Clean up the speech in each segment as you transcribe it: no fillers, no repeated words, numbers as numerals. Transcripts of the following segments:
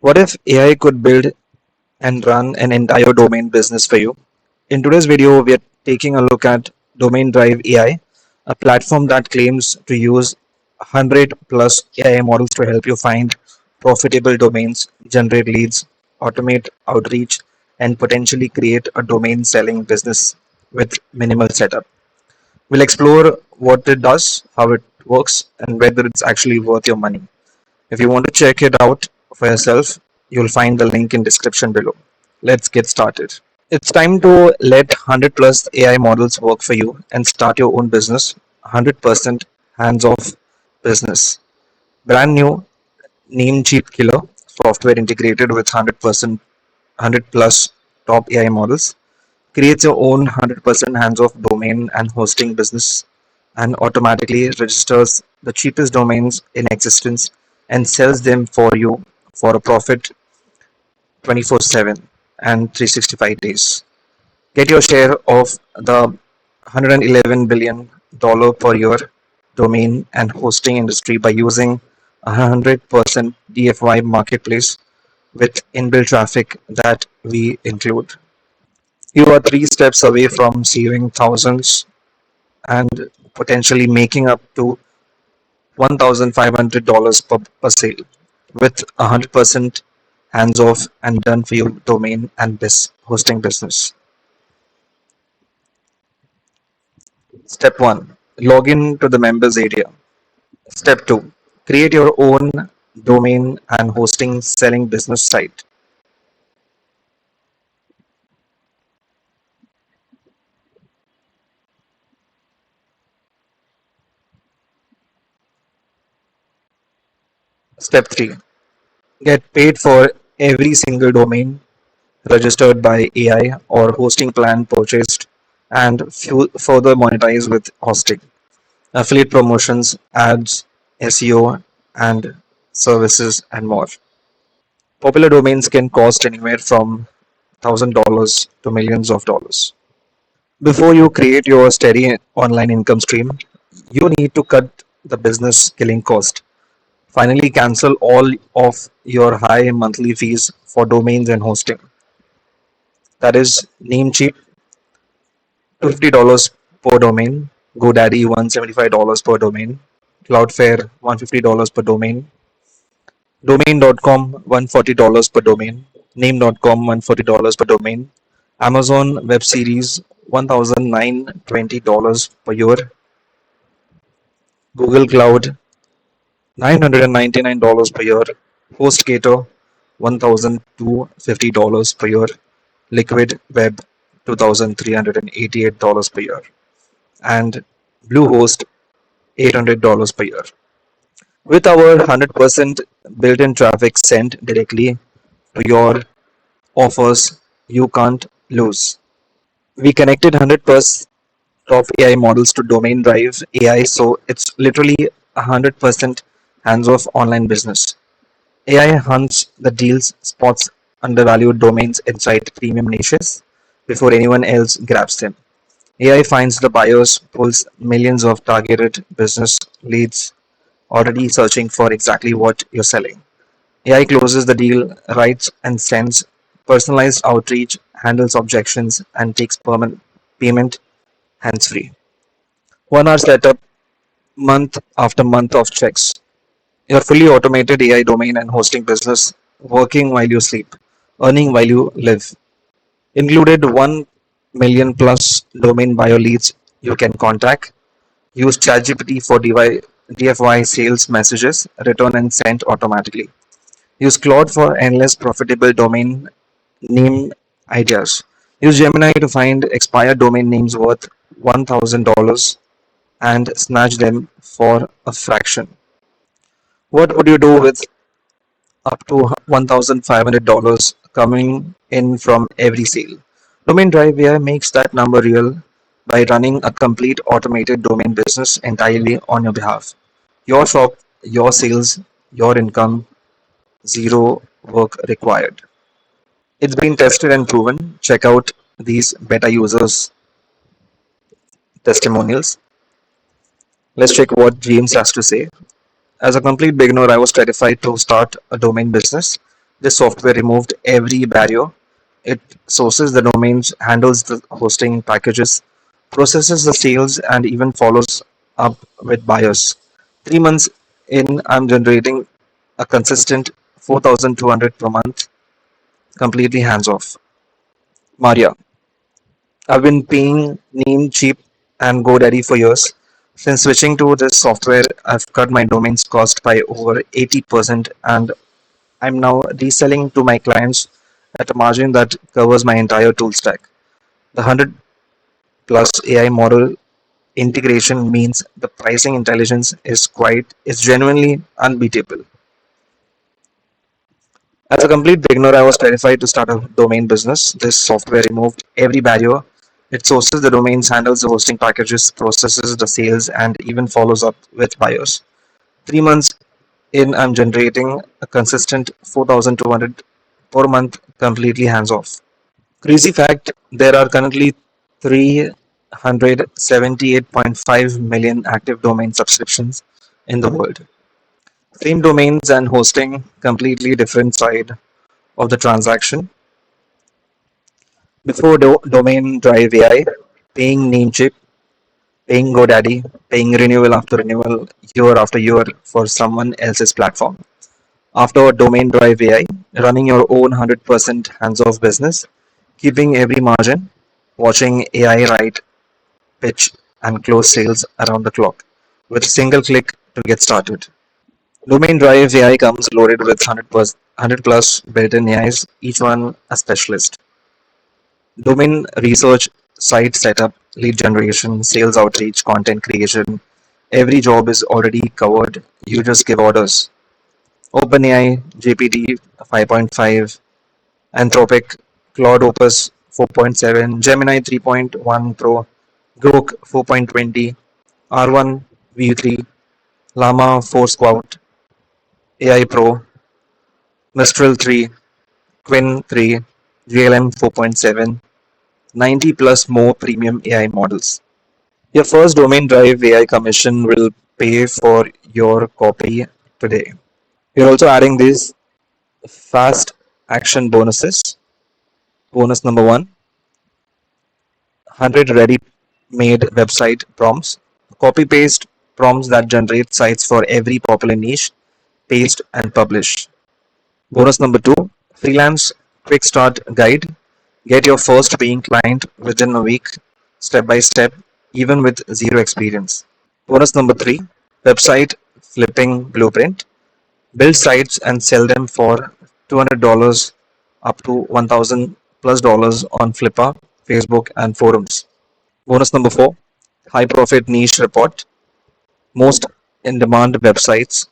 What if AI could build and run an entire domain business for you? In today's video, we are taking a look at Domain Drive AI, a platform that claims to use 100 plus AI models to help you find profitable domains, generate leads, automate outreach, and potentially create a domain selling business with minimal setup. We'll explore what it does, how it works, and whether it's actually worth your money. If you want to check it out for yourself, you'll find the link in description below. Let's get started. It's time to let 100 plus AI models work for you and start your own business. 100% hands off business. Brand new Namecheap Killer software integrated with 100 plus top AI models. Creates your own 100% hands off domain and hosting business and automatically registers the cheapest domains in existence and sells them for you for a profit 24/7 and 365 days. Get your share of the $111 billion per year domain and hosting industry by using 100% DFY marketplace with inbuilt traffic that we include. You are three steps away from saving thousands and potentially making up to $1,500 per sale with 100% hands off and done for you domain and this hosting business. Step 1, log in to the members area. Step 2, create your own domain and hosting selling business site. Step 3, get paid for every single domain registered by AI or hosting plan purchased and further monetize with hosting, affiliate promotions, ads, SEO, and services, and more. Popular domains can cost anywhere from $1,000 to millions of dollars. Before you create your steady online income stream, you need to cut the business killing cost. Finally, cancel all of your high monthly fees for domains and hosting. That is Namecheap, $50 per domain, GoDaddy, $175 per domain, Cloudflare, $150 per domain, Domain.com, $140 per domain, Name.com, $140 per domain, Amazon Web Series, $1,920 per year, Google Cloud, $999 per year, HostGator, $1,250 per year, Liquid Web, $2,388 per year, and Bluehost, $800 per year. With our 100% built-in traffic sent directly to your offers, you can't lose. We connected 100 plus top AI models to Domain Drive AI, so it's literally 100% hands-off online business. AI hunts the deals, spots undervalued domains inside premium niches before anyone else grabs them. AI finds the buyers, pulls millions of targeted business leads already searching for exactly what you're selling. AI closes the deal, writes and sends personalized outreach, handles objections, and takes permanent payment hands free. 1 hour setup, month after month of checks. Your fully automated AI domain and hosting business working while you sleep, earning while you live. Included 1 million plus domain bio leads you can contact. Use ChatGPT for DFY sales messages, return and send automatically. Use Claude for endless profitable domain name ideas. Use Gemini to find expired domain names worth $1,000 and snatch them for a fraction. What would you do with up to $1,500 coming in from every sale? Domain Drive AI makes that number real by running a complete automated domain business entirely on your behalf. Your shop, your sales, your income, zero work required. It's been tested and proven. Check out these beta users' testimonials. Let's check what James has to say. As a complete beginner, I was terrified to start a domain business. This software removed every barrier. It sources the domains, handles the hosting packages, processes the sales, and even follows up with buyers. 3 months in, I'm generating a consistent 4,200 per month, completely hands off. Maria, I've been paying Namecheap and GoDaddy for years. Since switching to this software, I've cut my domains cost by over 80%, and I'm now reselling to my clients at a margin that covers my entire tool stack. The 100 plus AI model integration means the pricing intelligence is genuinely unbeatable. As a complete beginner, I was terrified to start a domain business. This software removed every barrier. It sources the domains, handles the hosting packages, processes the sales, and even follows up with buyers. 3 months in, I'm generating a consistent 4,200 per month, completely hands off. Crazy fact, there are currently 378.5 million active domain subscriptions in the world. Same domains and hosting, completely different side of the transaction. Before domain drive AI, paying Namecheap, paying GoDaddy, paying renewal after renewal, year after year for someone else's platform. After domain drive AI, running your own 100% hands-off business, keeping every margin, watching AI write, pitch, and close sales around the clock with a single click to get started. Domain Drive AI comes loaded with 100 plus built-in AIs, each one a specialist. Domain research, site setup, lead generation, sales outreach, content creation. Every job is already covered. You just give orders. OpenAI, GPT 5.5, Anthropic, Claude Opus 4.7, Gemini 3.1 Pro, Grok 4.20, R1 V3, Llama 4 Scout, AI Pro, Mistral 3, Quinn 3, GLM 4.7, 90 plus more premium AI models. Your first domain drive AI commission will pay for your copy today. We're also adding these fast action bonuses. Bonus number one, 100 ready made website prompts. Copy paste prompts that generate sites for every popular niche, paste and publish. Bonus number two, freelance quick start guide. Get your first paying client within a week, step by step, even with zero experience. Bonus number three, website flipping blueprint. Build sites and sell them for $200 up to 1,000 plus dollars on Flippa, Facebook, and forums. Bonus number four, high profit niche report. Most in demand websites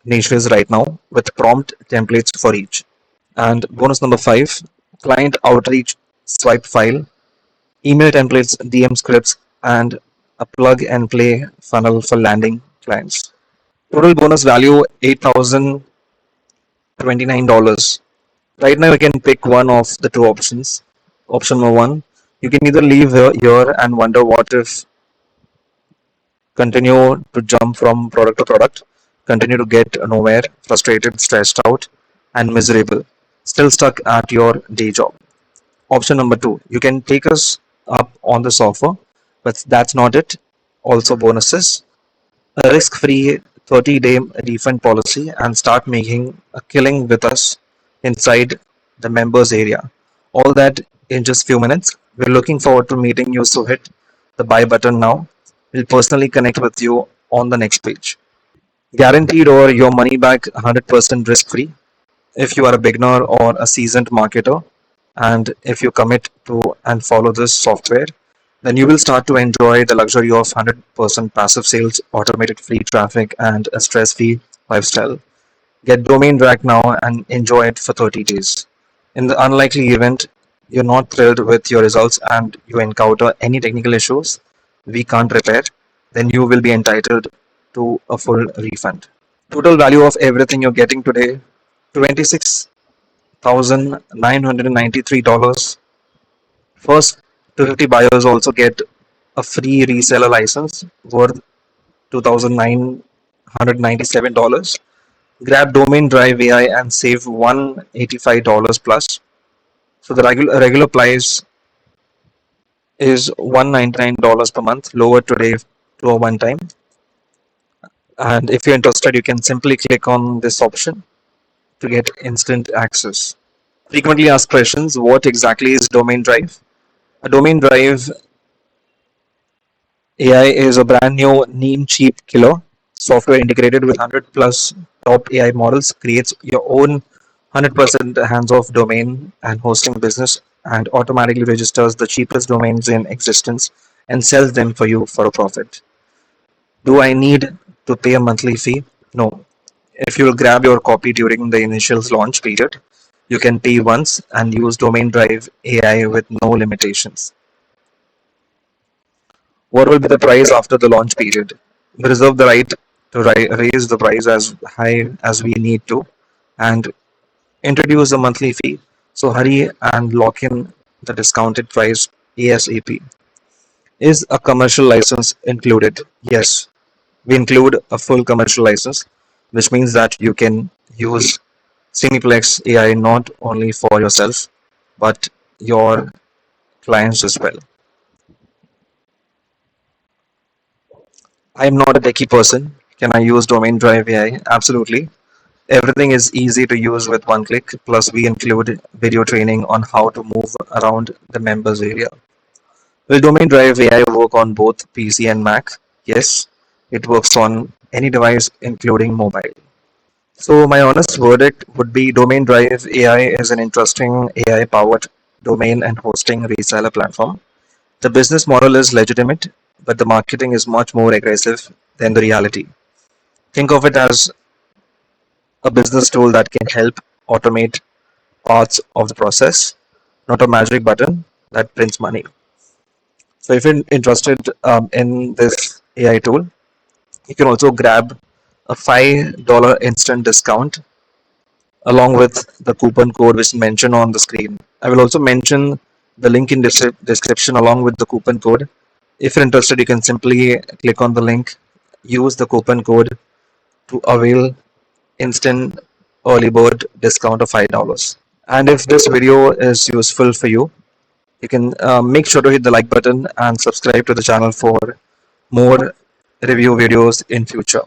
niches right now with prompt templates for each. And bonus number five, client outreach swipe file, email templates, DM scripts, and a plug and play funnel for landing clients. Total bonus value $8,029. Right now, you can pick one of the two options. Option number one, you can either leave here and wonder what if continue to jump from product to product, continue to get nowhere, frustrated, stressed out, and miserable, still stuck at your day job. Option number two, you can take us up on this offer, but that's not it. Also, bonuses, a risk free 30-day refund policy, and start making a killing with us inside the members area. All that in just few minutes. We're looking forward to meeting you, so hit the buy button now. We'll personally connect with you on the next page. Guaranteed or your money back 100% risk free. If you are a beginner or a seasoned marketer, and if you commit to and follow this software, then you will start to enjoy the luxury of 100% passive sales, automated free traffic, and a stress free lifestyle. Get domain drag now and enjoy it for 30 days. In the unlikely event you're not thrilled with your results and you encounter any technical issues we can't repair, then you will be entitled to a full refund. Total value of everything you're getting today, $26,993. First 250 buyers also get a free reseller license worth $2,997. Grab Domain Drive AI and save $185 plus. So the regular price is $199 per month, lower today to a one time. And if you're interested, you can simply click on this option to get instant access. Frequently asked questions: what exactly is Domain Drive? A Domain Drive AI is a brand new name cheap killer software integrated with 100 plus top AI models, creates your own 100% hands-off domain and hosting business, and automatically registers the cheapest domains in existence and sells them for you for a profit. Do I need to pay a monthly fee? No. If you will grab your copy during the initial launch period, you can pay once and use Domain Drive AI with no limitations. What will be the price after the launch period? We reserve the right to raise the price as high as we need to and introduce a monthly fee. So hurry and lock in the discounted price ASAP. Is a commercial license included? Yes, we include a full commercial license, which means that you can use Cineplex AI not only for yourself, but your clients as well. I'm not a techie person. Can I use Domain Drive AI? Absolutely. Everything is easy to use with one click. Plus, we include video training on how to move around the members area. Will Domain Drive AI work on both PC and Mac? Yes, it works on any device, including mobile. So, my honest verdict would be Domain Drive AI is an interesting AI powered domain and hosting reseller platform. The business model is legitimate, but the marketing is much more aggressive than the reality. Think of it as a business tool that can help automate parts of the process, not a magic button that prints money. So, if you're interested in this AI tool, you can also grab a $5 instant discount along with the coupon code which is mentioned on the screen. I will also mention the link in description along with the coupon code. If you're interested, you can simply click on the link, use the coupon code to avail instant early bird discount of $5. And if this video is useful for you, you can make sure to hit the like button and subscribe to the channel for more review videos in future.